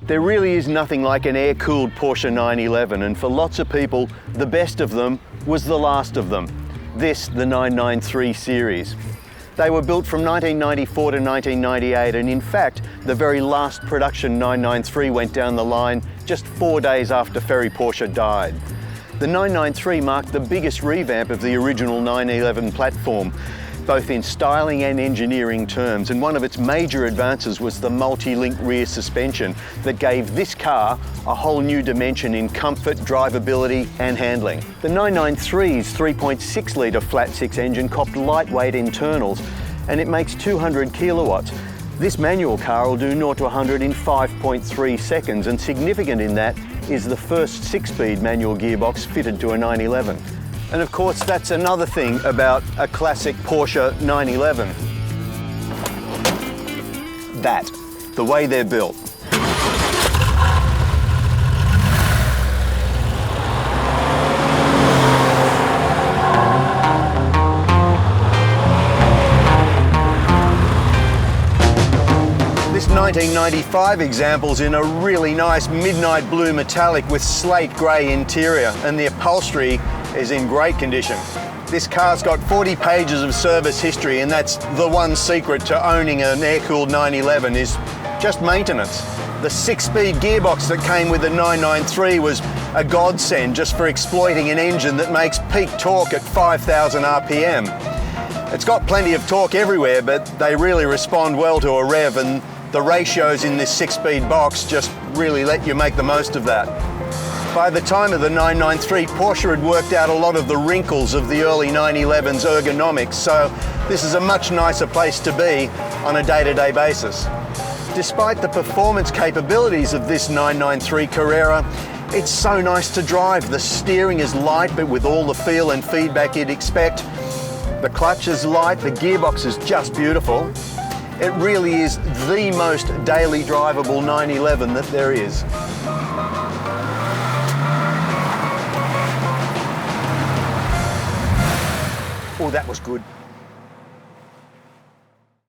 There really is nothing like an air-cooled Porsche 911, and for lots of people, the best of them was the last of them. This, the 993 series. They were built from 1994 to 1998, and in fact, the very last production 993 went down the line just 4 days after Ferry Porsche died. The 993 marked the biggest revamp of the original 911 platform, both in styling and engineering terms, and one of its major advances was the multi-link rear suspension that gave this car a whole new dimension in comfort, drivability and handling. The 993's 3.6 litre flat-six engine copped lightweight internals, and it makes 200 kilowatts. This manual car will do 0 to 100 in 5.3 seconds, and significant in that is the first 6-speed manual gearbox fitted to a 911. And of course, that's another thing about a classic Porsche 911. The way they're built. This 1995 example's in a really nice midnight blue metallic with slate grey interior, and the upholstery is in great condition. This car's got 40 pages of service history, and that's the one secret to owning an air-cooled 911 is just maintenance. The 6-speed gearbox that came with the 993 was a godsend just for exploiting an engine that makes peak torque at 5,000 RPM. It's got plenty of torque everywhere, but they really respond well to a rev, and the ratios in this 6-speed box just really let you make the most of that. By the time of the 993, Porsche had worked out a lot of the wrinkles of the early 911's ergonomics, so this is a much nicer place to be on a day-to-day basis. Despite the performance capabilities of this 993 Carrera, it's so nice to drive. The steering is light, but with all the feel and feedback you'd expect. The clutch is light, the gearbox is just beautiful. It really is the most daily drivable 911 that there is. Oh, that was good.